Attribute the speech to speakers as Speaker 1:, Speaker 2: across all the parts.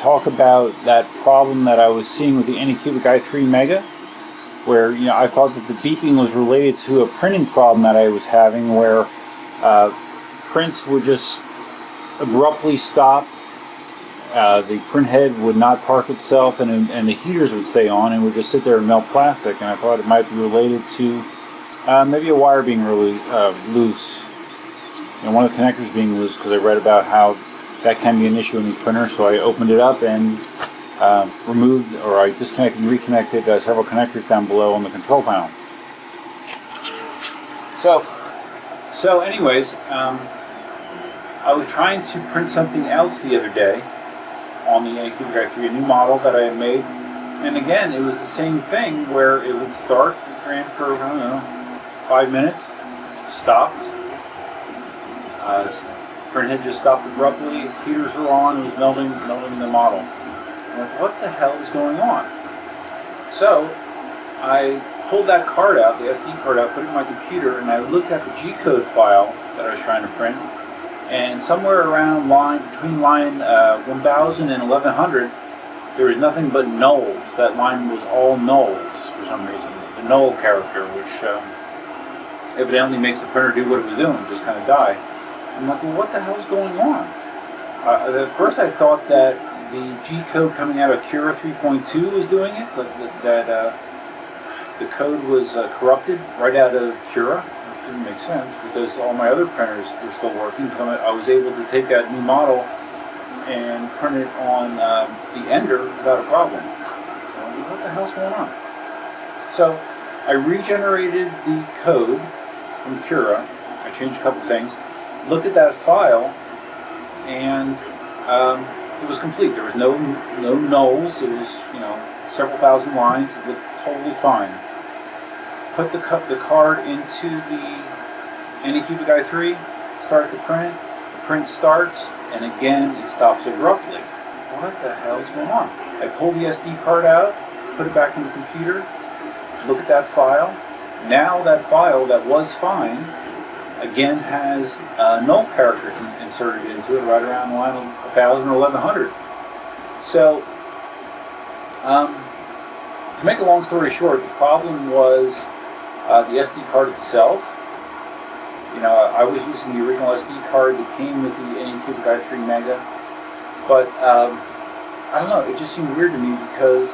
Speaker 1: talk about that problem that I was seeing with the AnyCubic i3 Mega, where I thought that the beeping was related to a printing problem that I was having, where prints would just abruptly stop. The print head would not park itself, and the heaters would stay on and would just sit there and melt plastic. And I thought it might be related to maybe a wire being really loose, one of the connectors being loose, because I read about how that can be an issue in these printers. So I opened it up and removed, or I disconnected and reconnected several connectors down below on the control panel. So anyways, I was trying to print something else the other day on the AnyCubic i3, a new model that I had made, and again it was the same thing where it would start, it ran for, I don't know, 5 minutes, stopped, print head just stopped abruptly, heaters were on, it was melting the model. I'm like, what the hell is going on? So I pulled that card out, the SD card out, put it in my computer, and I looked at the G-code file that I was trying to print. And somewhere around between line 1000 and 1100, there was nothing but nulls. That line was all nulls for some reason. The null character, which evidently makes the printer do what it was doing, just kind of die. I'm like, well, what the hell's going on? At first I thought that the G-code coming out of Cura 3.2 was doing it, that the code was corrupted right out of Cura. Didn't make sense because all my other printers were still working. I was able to take that new model and print it on the Ender without a problem. So what the hell's going on? So I regenerated the code from Cura. I changed a couple things, looked at that file, and it was complete. There was no nulls. It was several thousand lines. It looked totally fine. Put the card into the AnyCubic i3, start the print starts, and again it stops abruptly. What the hell is going on? I pull the SD card out, put it back in the computer, look at that file. Now that file that was fine, again has null characters inserted into it right around line 1000 or 1100. So, to make a long story short, the problem was the SD card itself. I was using the original SD card that came with the AnyCubic i3 Mega, but I don't know, it just seemed weird to me because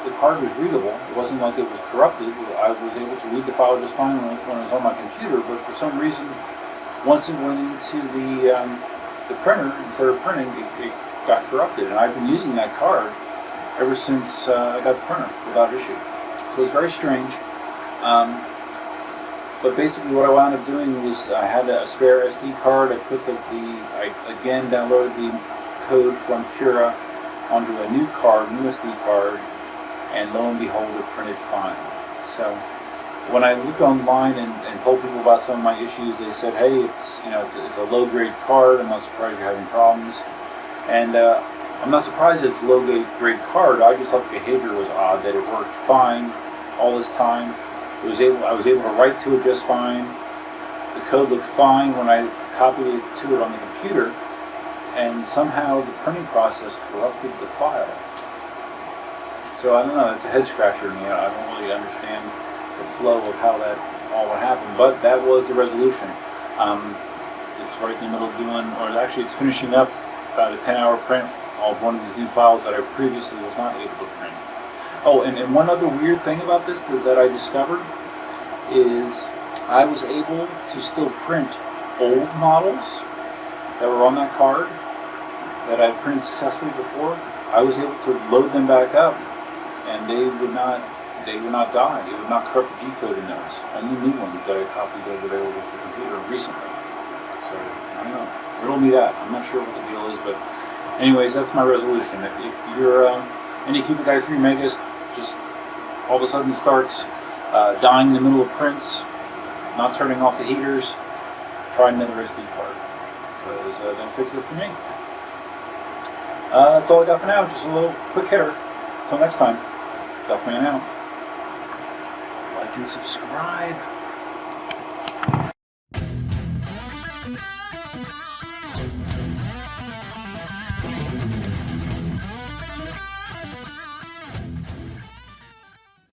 Speaker 1: the card was readable. It wasn't like it was corrupted. I was able to read the file just fine when it was on my computer, but for some reason, once it went into the printer, instead of printing, it got corrupted, and I've been using that card ever since I got the printer without issue. So it's very strange. But basically what I wound up doing was I had a spare SD card. I put I again downloaded the code from Cura onto a new SD card, and lo and behold, it printed fine. So when I looked online and told people about some of my issues, they said, hey, it's a low-grade card. I'm not surprised you're having problems. And I'm not surprised it's a low-grade card. I just thought the behavior was odd, that it worked fine all this time. I was able to write to it just fine. The code looked fine when I copied it to it on the computer, and somehow the printing process corrupted the file. So I don't know, it's a head scratcher to me. I don't really understand the flow of how that all would happen, but that was the resolution. It's right in the middle of doing, or actually it's finishing up about a 10-hour print of one of these new files that I previously was not able to print. Oh, and one other weird thing about this that I discovered is I was able to still print old models that were on that card that I printed successfully before. I was able to load them back up, and they would not die. They would not corrupt the G-code in those. Only new ones that I copied that were available for the computer recently. So I don't know. Riddle me that. I'm not sure what the deal is, but anyways, that's my resolution. If your AnyCubic i3 Mega just all of a sudden starts dying in the middle of prints, not turning off the heaters, try another SD card, because that fixes it for me. That's all I got for now. Just a little quick hitter. Until next time, Duffman out. Like and subscribe.